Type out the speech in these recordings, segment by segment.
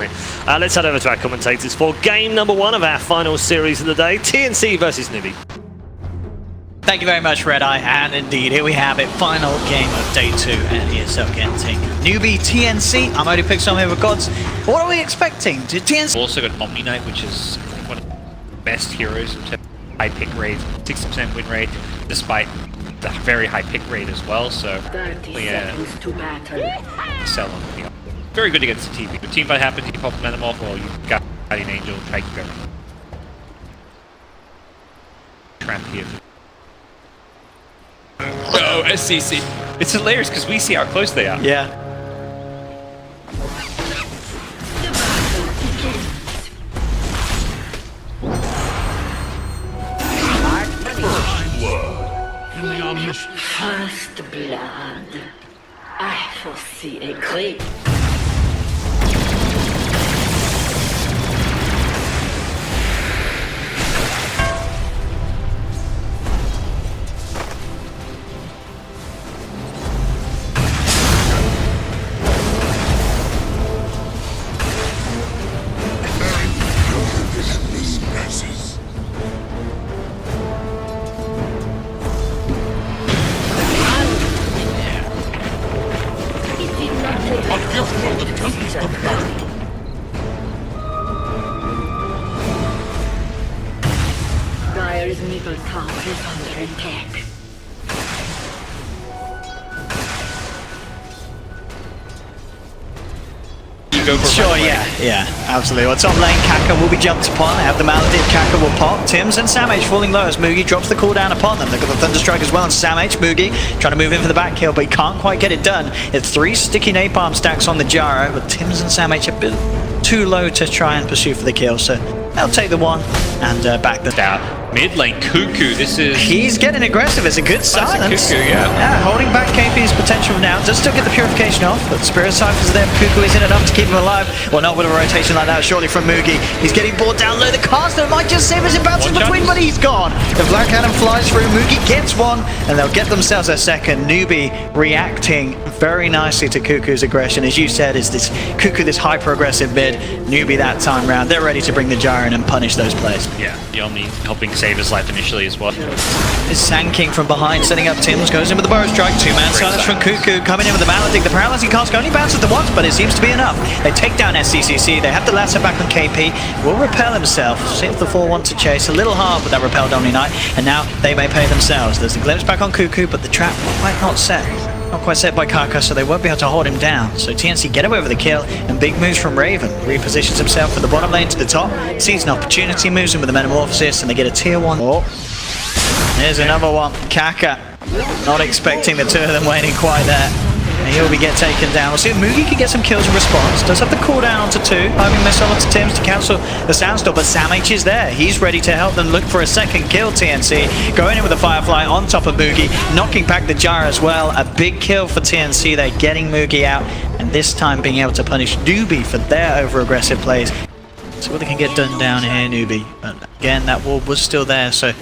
Let's head over to our commentators for game number 1 of our final series of the day, TNC versus Newbee. Thank you very much, Red Eye, and indeed, here we have it, final game of day 2 at ESL GENTING. Newbee, TNC, I'm only picked some here with gods. What are we expecting? Did TNC... Also got Omni Knight, which is one of the best heroes in terms of high pick rate, 60% win rate, despite the very high pick rate as well, so... 30 seconds to battle. Sell on the very good against the TP. If team fight happens, you pop momentum off, well, you've got Guardian Angel, try to keep everything. Tramp here. Oh, SCC. It's hilarious because we see how close they are. Yeah. First blood. I foresee a great... Dire's middle tower is under attack. You go for Sure, yeah, absolutely. Well, top lane, Kaka will be jumped upon. They have the Maledict, Kaka will pop. Tims and Samh falling low as Mugi drops the cooldown upon them. They've got the Thunderstrike as well, and Samh, Mugi, trying to move in for the back kill, but he can't quite get it done. It's 3 sticky napalm stacks on the Gyro, but Tims and Samh a bit too low to try and pursue for the kill, so they'll take the one and back the down. Mid lane, Cuckoo, this is... He's getting aggressive, it's a good silence. Cuckoo, yeah. Holding back KP's potential now. Does still get the purification off, but Spirit Cypher's there. Cuckoo isn't enough to keep him alive. Well, not with a rotation like that, surely from Mugi. He's getting bored down low. The caster might just save as it bounces between, but he's gone. The Black Adam flies through. Mugi gets one, and they'll get themselves a second. Newbee reacting very nicely to Cuckoo's aggression. As you said, is this Cuckoo, this hyper-aggressive mid. Newbee that time round. They're ready to bring the Gyro in and punish those plays. Yeah, the Omni helping save his life initially as well. Is Sanking from behind, setting up Tims, goes in with the bow strike, 2-man silence from Cuckoo, coming in with the Maledict. The paralyzing cask only bounces the once, but it seems to be enough. They take down SCCC, they have the lasso back on KP, will repel himself, see if the 4 want to chase, a little hard with that repelled Omni Knight, and now they may pay themselves. There's a glimpse back on Cuckoo, but the trap might not set. Not quite set by Kaka, so they won't be able to hold him down. So TNC get away with the kill, and big moves from Raven. Repositions himself from the bottom lane to the top, sees an opportunity, moves in with the Metamorphosis, and they get a tier 1. Oh, here's another one. Kaka, not expecting the 2 of them waiting quite there. And he'll get taken down. We'll see if Mugi can get some kills in response. Does have the cooldown onto 2. Homing missile onto Tims to cancel the Sandstorm, but Samh is there. He's ready to help them look for a second kill, TNC. Going in with the Firefly on top of Mugi, knocking back the Gyro as well. A big kill for TNC. They're getting Mugi out, and this time being able to punish Newbee for their over-aggressive plays. See what they can get done down here, Newbee. But again, that wall was still there, so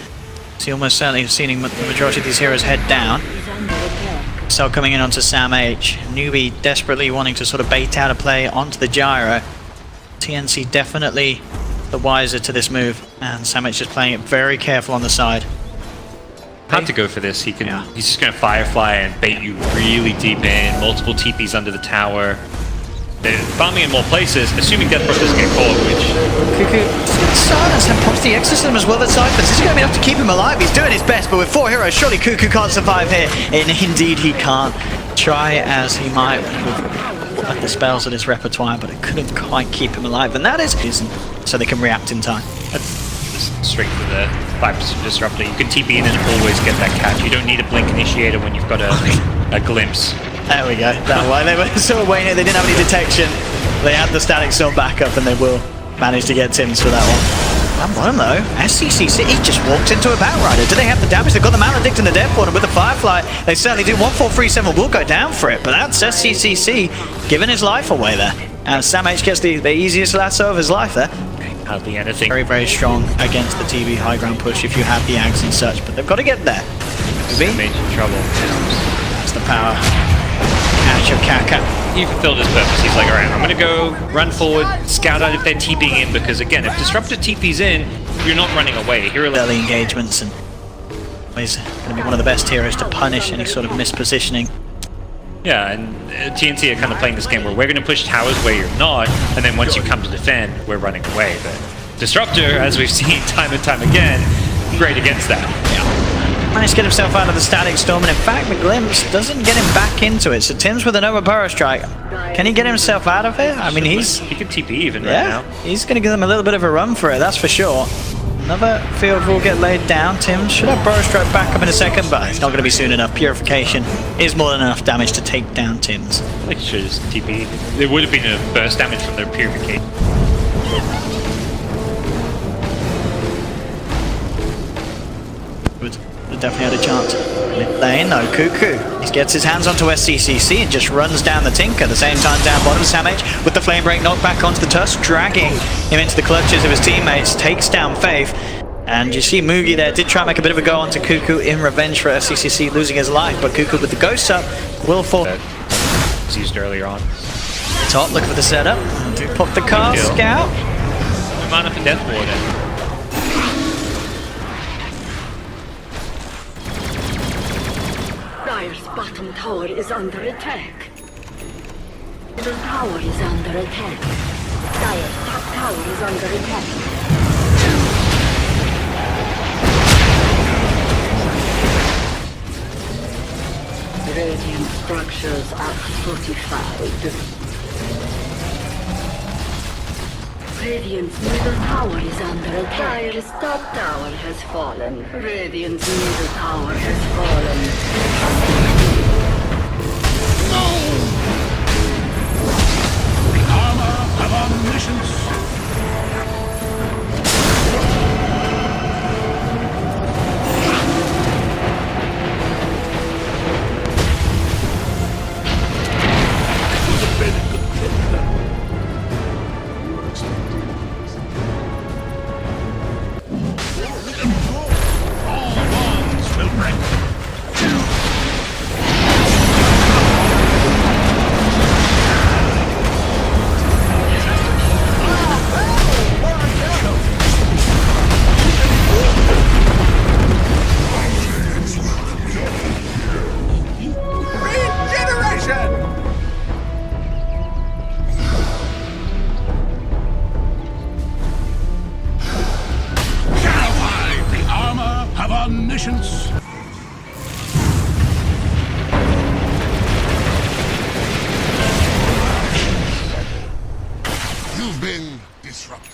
see almost certainly seeing the majority of these heroes head down. So coming in onto Samh, Newbee desperately wanting to sort of bait out a play onto the Gyro. TNC definitely the wiser to this move, and Samh just playing it very careful on the side. Had to go for this. He's just going to Firefly and bait you really deep in. Multiple TPs under the tower. They're farming in more places, assuming Death Proc doesn't get caught, which... Cuckoo silence and pops the exorcism as well as Cyphers. This is going to be enough to keep him alive. He's doing his best, but with 4 heroes, surely Cuckoo can't survive here. And indeed he can't. Try as he might with the spells in his repertoire, but it couldn't quite keep him alive. And that is so they can react in time. That's the strength of the 5% Disruptor. You can TP in and always get that catch. You don't need a Blink Initiator when you've got a glimpse. There we go. That way they were sort of waiting. They didn't have any detection. They had the static sword backup, and they will manage to get Tims for that one. That bottom though, SCCC just walked into a Batrider. Do they have the damage? They've got the Maledict and the Death Portal with the Firefly. They certainly do. 1437 will go down for it, but that's SCCC giving his life away there. And Samh gets the easiest lasso of his life there. Hardly anything. Very, very strong against the TV high ground push if you have the Ags and such, but they've got to get there. Major trouble. That's the power. Catch of Kaka. he fulfilled his purpose. He's like, alright, I'm gonna go run forward, scout out if they're TPing in, because again, if Disruptor TP's in, you're not running away. You're early engagements, and he's going to be one of the best heroes to punish any sort of mispositioning. Yeah, and TNC are kind of playing this game where we're going to push towers where you're not, and then once you come to defend, we're running away. But Disruptor, as we've seen time and time again, great against that. Yeah. Managed to get himself out of the Static Storm, and in fact, the Glimpse doesn't get him back into it. So Tim's with another Burrow Strike. Can he get himself out of it? I mean, he can TP even right now. He's going to give them a little bit of a run for it, that's for sure. Another field will get laid down. Tim should have Burrow Strike back up in a second, but it's not going to be soon enough. Purification is more than enough damage to take down Tim's. I think he should just TP. There would have been a burst damage from their Purification. Definitely had a chance. Mid lane though, Cuckoo. He gets his hands onto SCCC and just runs down the Tinker. At the same time, down bottom, Samage with the Flame Break knocked back onto the Tusk, dragging him into the clutches of his teammates, takes down Faith. And you see Mugi there did try and make a bit of a go onto Cuckoo in revenge for SCCC losing his life, but Cuckoo with the Ghost up will fall. Was used earlier on. Top, look for the setup. Do pop the cask out. No mana for Death Warden. Bottom tower is under attack. Middle tower is under attack. Dire's top tower is under attack. Radiant structures are fortified. Radiant's middle tower is under attack. Dire's top tower has fallen. Radiant's middle tower has fallen. You've been disrupted.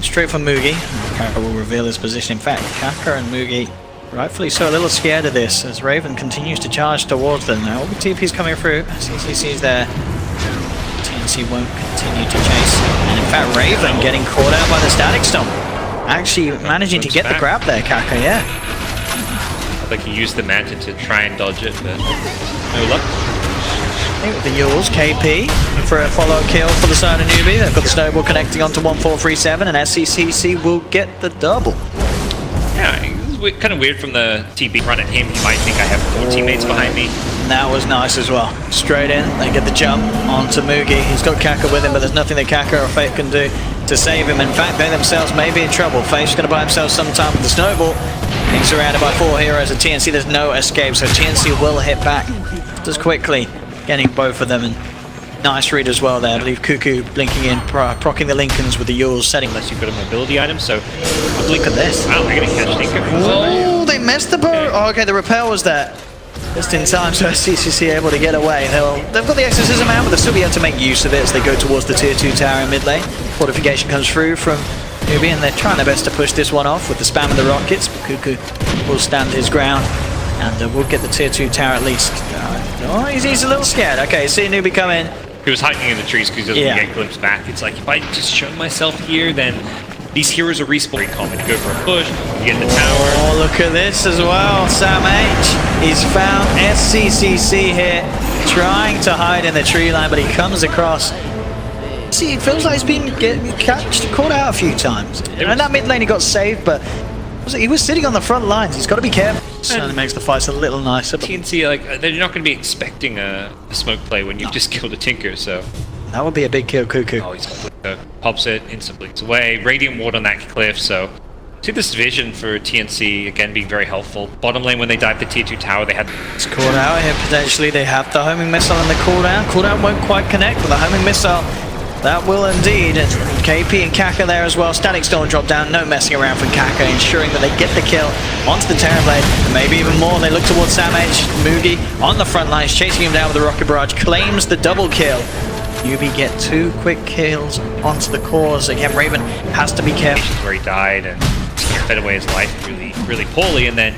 Straight from Mugi. Kaka will reveal his position. In fact, Kaka and Mugi, rightfully so, a little scared of this as Raven continues to charge towards them. Now all the TP's coming through. CCC's there. TNC won't continue to chase. And in fact, Raven getting caught out by the Static Storm. Actually managing to get the grab there, Kaka, yeah. I think he used the Manta to try and dodge it, but no luck. With the Yules, KP for a follow kill for the side of Newbee. They've got the snowball connecting onto 1437, and SCCC will get the double. Yeah, kind of weird from the TB run at him. You might think I have 4 teammates behind me. That was nice as well. Straight in, they get the jump onto Mugi. He's got Kaka with him, but there's nothing that Kaka or Faith can do to save him. In fact, they themselves may be in trouble. Faith's going to buy himself some time with the snowball. Being surrounded by 4 heroes at TNC, there's no escape, so TNC will hit back just quickly, getting both of them. And nice read as well there. I believe Cuckoo blinking in, procking the Lincolns with the Yules, setting. Unless you've got a mobility item, so Look at this. wow, they're going to catch Tinker. Oh, they missed the bow. Oh, okay, the repel was there. Just in time, so CCC able to get away. They've got the exorcism out, but they'll still be able to make use of it as they go towards the tier 2 tower in mid lane. Fortification comes through from Newbee, and they're trying their best to push this one off with the spam of the rockets, but Cuckoo will stand his ground, and we'll get the tier 2 tower at least. Oh, he's a little scared. Okay, see Newbee come in. He was hiding in the trees because he doesn't get glimpsed back. It's like, if I just show myself here, then these heroes are respawning common. You go for a push, you get in the tower. Oh, look at this as well. Sam H. He's found SCCC here, trying to hide in the tree line, but he comes across. See, it feels like he's been caught out a few times. And that mid lane he got saved, but he was sitting on the front lines. He's got to be careful. Certainly makes the fights a little nicer. TNC, like, they're not going to be expecting a smoke play when you've just killed a Tinker, so. That would be a big kill, Cuckoo. Oh, he's pops it, instantly it's away. Radiant ward on that cliff, so. See this vision for TNC, again, being very helpful. Bottom lane, when they dive the tier 2 tower, they had... It's caught out here, potentially. They have the homing missile and the cooldown. Cooldown won't quite connect with the homing missile. That will indeed. And KP and Kaka there as well. Static Storm drop down. No messing around from Kaka, ensuring that they get the kill onto the Terrorblade. And maybe even more. They look towards Sam H. Mugi on the front lines, chasing him down with the Rocket Barrage. Claims the double kill. Newbee get 2 quick kills onto the cores. Again, Raven has to be careful. Where he died and fed away his life really poorly. And then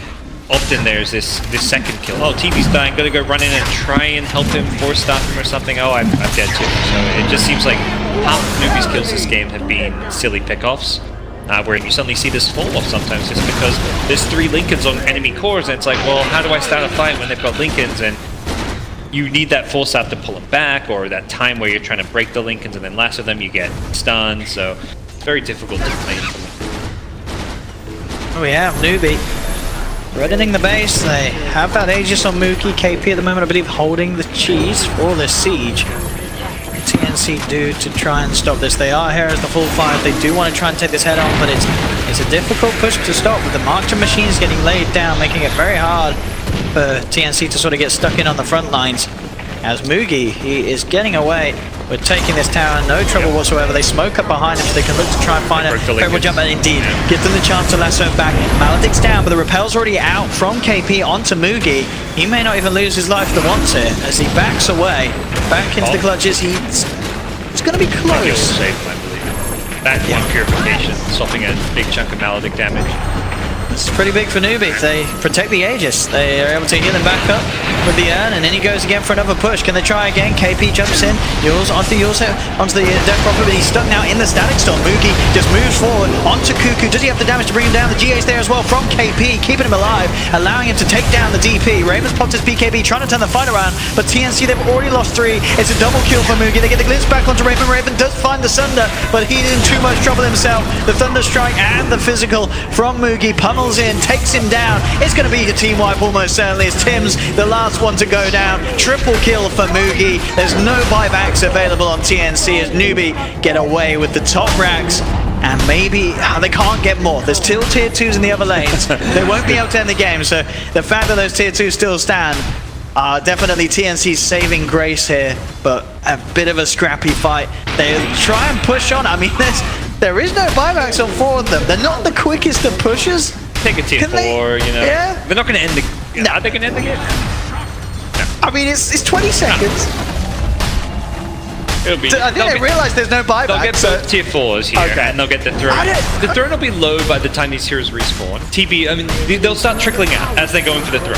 often there's this second kill. Oh, TV's dying. Gotta go run in and try and help him, force stop him or something. Oh, I'm dead too. So it just seems like half of Newbee's kills this game have been silly pickoffs, where you suddenly see this fall off sometimes just because there's 3 Lincolns on enemy cores, and it's like, well, how do I start a fight when they've got Lincolns? And you need that force out to pull them back, or that time where you're trying to break the Lincolns and then lasso them, you get stunned. So it's very difficult to play. Oh, we have Newbee reddening the base. They have that Aegis on Mookie. KP at the moment, I believe, holding the cheese for this siege. TNC do to try and stop this. They are here as the full 5. They do want to try and take this head on, but it's a difficult push to stop with the Marcher machines getting laid down, making it very hard for TNC to sort of get stuck in on the front lines. As Mugi, he is getting away. We're taking this tower, no trouble whatsoever. They smoke up behind him so they can look to try and find a favorable jump, and indeed, give them the chance to lasso him back. Maledict's down, but the repel's already out from KP onto Mugi. He may not even lose his life if he wants here, as he backs away, back into the clutches. It's going to be close. Safe, I believe. That one purification, stopping a big chunk of Maledict damage. This is pretty big for Newbee. They protect the Aegis. They are able to heal him back up with the urn, and then he goes again for another push. Can they try again? KP jumps in. Yules onto the Death Prophet, but he's stuck now in the Static Storm. Mugi just moves forward onto Cuckoo. Does he have the damage to bring him down? The GA's there as well from KP, keeping him alive, allowing him to take down the DP. Raven's popped his BKB, trying to turn the fight around, but TNC, they've already lost 3. It's a double kill for Mugi. They get the glimpse back onto Raven. Raven does find the Sunder, but he's in too much trouble himself. The Thunder Strike and the physical from Mugi pummels in, takes him down. It's going to be a team wipe almost certainly, as Tim's the last one to go down. Triple kill for Mugi. There's no buybacks available on TNC as Newbee get away with the top racks. And maybe they can't get more. There's still tier 2s in the other lanes. They won't be able to end the game. So the fact that those tier 2s still stand, definitely TNC's saving grace here. But a bit of a scrappy fight. They try and push on. I mean, there is no buybacks on 4 of them. They're not the quickest of pushers. Take a tier 4, you know. Yeah. They're not going to end the... No. Are they going to end the game? I mean, it's 20 seconds. It'll be, I think they realize there's no buyback. They'll get both tier 4s here, okay, and they'll get the throne. The throne will be low by the time these heroes respawn. TB, I mean, they'll start trickling out as they're going for the throne.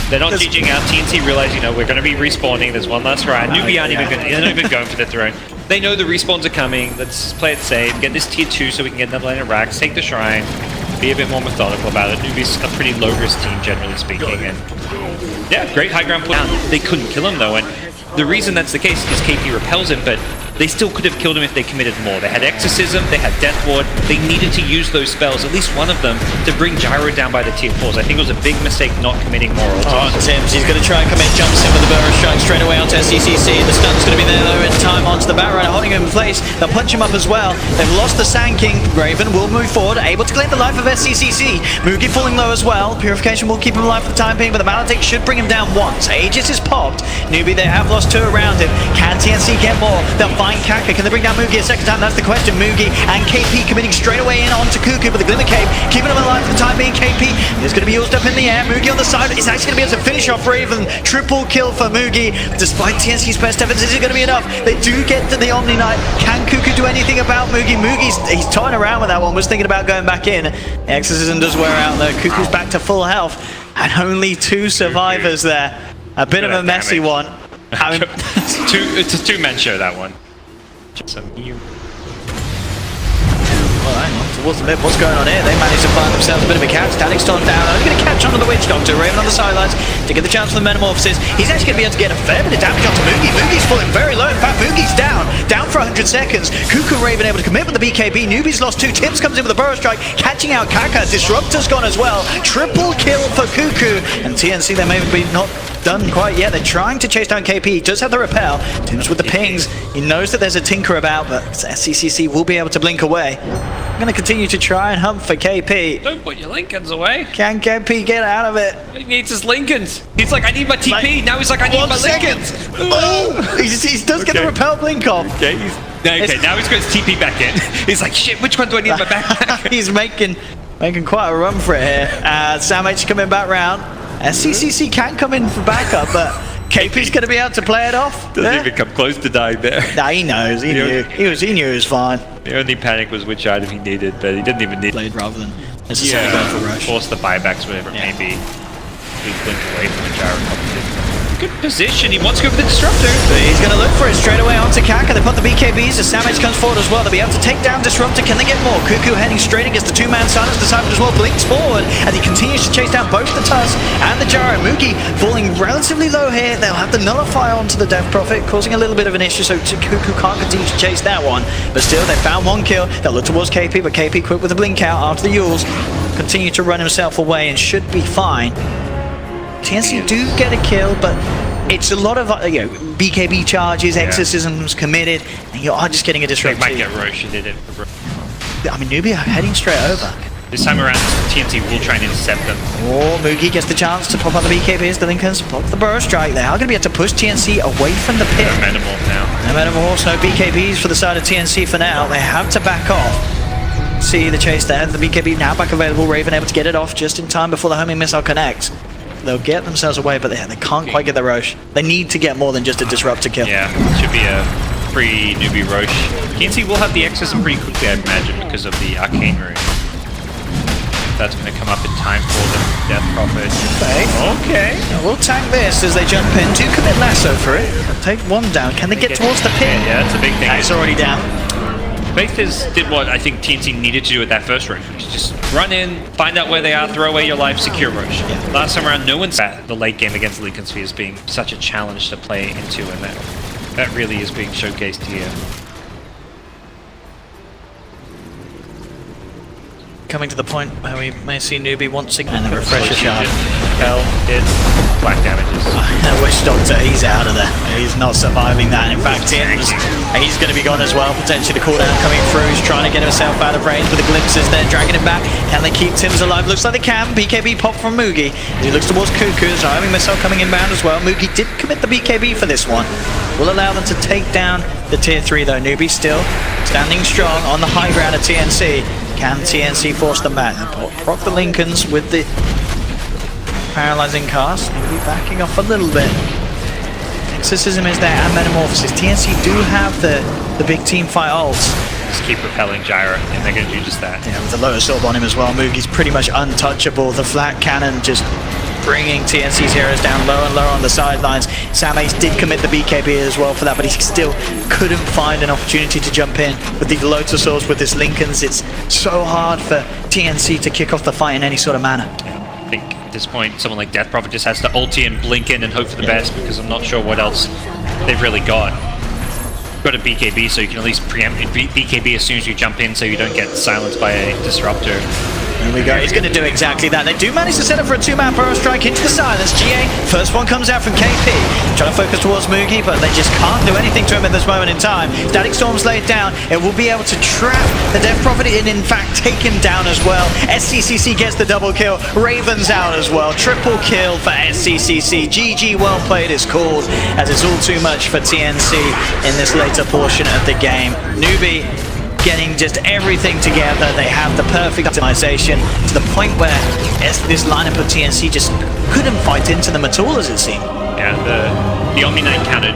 They're not teaching out. TNC realize, you know, we're going to be respawning. There's one last round. Newbee aren't even going for the throne. They know the respawns are coming. Let's play it safe. Get this tier 2 so we can get another lane of racks. Take the shrine. Be a bit more methodical about it. Newbee's a pretty low-risk team, generally speaking. And yeah, great high ground put down. They couldn't kill him, though. And the reason that's the case is KP repels him, but they still could have killed him if they committed more. They had Exorcism, they had Death Ward, they needed to use those spells, at least one of them, to bring Gyro down by the tier 4s. I think it was a big mistake not committing more Oh, ults. Tims, he's going to try and commit, jumps in with the Burrow Strike straight away onto SCCC. The stun's going to be there though in time onto the Batrider, holding him in place. They'll punch him up as well. They've lost the Sand King. Raven will move forward, able to claim the life of SCCC. Mugi falling low as well. Purification will keep him alive for the time being, but the Maledict should bring him down once. Aegis is popped. Newbee, they have lost 2 around him. Can TNC get more? They'll find Kaka. Can they bring down Mugi a second time? That's the question. Mugi and KP committing straight away in onto Cuckoo, but the Glimmer Cape keeping him alive for the time being. KP is going to be used up in the air. Mugi on the side is actually going to be able to finish off Raven. Triple kill for Mugi. Despite TNC's best efforts, is it going to be enough? They do get to the Omni Knight. Can Cuckoo do anything about Mugi? He's toying around with that one, was thinking about going back in. Exorcism does wear out though. Cuckoo's back to full health. And only 2 survivors there. A bit of a messy one. I mean, It's a 2-man show, that one. well, hang on, towards the mid, what's going on here? They managed to find themselves a bit of a catch. Static Storm down. They're going to catch onto the Witch Doctor. Raven on the sidelines to get the chance for the Metamorphosis. He's actually going to be able to get a fair bit of damage onto Mugi. Mugi's falling very low. In fact, Mugi's down for 100 seconds. Cuckoo Raven able to commit with the BKB. Newbee's lost 2. Tims comes in with a Burrow Strike, catching out Kaka. Disruptor's gone as well. Triple kill for Cuckoo. And TNC, they may be not done quite yet. They're trying to chase down KP. He does have the repel. Tims with the pings. He knows that there's a Tinker about, but SCCC will be able to blink away. I'm going to continue to try and hunt for KP. Don't put your Lincolns away. Can KP get out of it? He needs his Lincolns. He's like, I need my TP. Now he's like, I need my Lincolns. Oh! He does get the repel blink off. Okay, now he's got his TP back in. He's like, shit, which one do I need in my backpack? He's making quite a run for it here. Sam H coming back round. SCCC can come in for backup, but KP's going to be able to play it off. Doesn't even come close to dying there. Nah, he knows. He knew. He knew it was fine. The only panic was which item he needed, but he didn't even need Played rather than necessarily going for rush. Force the buybacks, whatever it may be. Please blink away from the gyro competition. Good position. He wants to go for the Disruptor. But he's going to look for it straight away onto Kaka. They put the BKBs as Samage comes forward as well. They'll be able to take down Disruptor. Can they get more? Cuckoo heading straight against the 2-man silence. Disciple as well blinks forward as he continues to chase down both the Tusk and the Gyro. Mugi falling relatively low here. They'll have the Nullify onto the Death Prophet, causing a little bit of an issue, so Cuckoo can't continue to chase that one. But still, they found 1 kill. They'll look towards KP, but KP quick with the blink out after the Yules. Continue to run himself away and should be fine. TNC do get a kill, but it's a lot of BKB charges, exorcisms committed, and you are just getting a disruptor. They might get Roche. He did it for I mean, Newbee are heading straight over. This time around, TNC will try and intercept them. Oh, Mugi gets the chance to pop on the BKBs. The Lincolns pop the Burrow Strike. They are going to be able to push TNC away from the pit. No Metamorph now. No Metamorphs, no BKBs for the side of TNC for now. They have to back off. See the chase there. The BKB now back available. Raven able to get it off just in time before the homing missile connects. They'll get themselves away, but they can't quite get the Roche. They need to get more than just a Disruptor kill. Yeah, should be a free Newbee Roche. TNC will have the Exorcism pretty quickly, I imagine, because of the Arcane Rune. That's going to come up in time for the Death Prophet. Okay. We'll tank this as they jump in. Do commit lasso for it. Take 1 down. Can they get towards the pit? Yeah, that's a big thing. It's already down. Faithers did what I think TNC needed to do at that first Roche, which is just run in, find out where they are, throw away your life, secure Roche. Yeah. Last time around, no one's at the late game against Lincoln Spheres being such a challenge to play into, and that really is being showcased here. Coming to the point where we may see Newbee once again. And the refresher shard. Hell, it's black damages. Witch Doctor, he's out of there. He's not surviving that. In fact, Tims, he's going to be gone as well. Potentially the cooldown coming through. He's trying to get himself out of range with the glimpses there, dragging him back. Can they keep Tims alive? Looks like they can. BKB pop from Mugi. As he looks towards Cuckoo. So homing missile coming inbound as well. Mugi did commit the BKB for this one. Will allow them to take down the tier 3 though. Newbee still standing strong on the high ground of TNC. Can TNC force them back? Proc the Lincolns with the paralyzing cast. Newbee backing off a little bit. Exorcism is there and Metamorphosis. TNC do have the big team fight ults. Just keep repelling Gyro, and they're going to do just that. Yeah, with the Lotus Orb on him as well. Mugi's pretty much untouchable. The flat cannon just bringing TNC's heroes down low and low on the sidelines. Sam Ace did commit the BKB as well for that, but he still couldn't find an opportunity to jump in. With the Lotus Orbs, with this Lincolns, it's so hard for TNC to kick off the fight in any sort of manner. Yeah, I think at this point, someone like Death Prophet just has to ulti and blink in and hope for the best, because I'm not sure what else they've really got. got a BKB, so you can at least preempt BKB as soon as you jump in, so you don't get silenced by a disruptor. Here we go. He's going to do exactly that. They do manage to set up for a 2-man burrow strike into the silence. GA, first one comes out from KP. Trying to focus towards Mugi, but they just can't do anything to him at this moment in time. Static Storm's laid down. It will be able to trap the Death Prophet and in fact take him down as well. SCCC gets the double kill. Raven's out as well. Triple kill for SCCC. GG, well played is called, as it's all too much for TNC in this later portion of the game. Newbee getting just everything together. They have the perfect optimization to the point where this lineup of TNC just couldn't fight into them at all, as it seemed. Yeah, the Omni Knight counted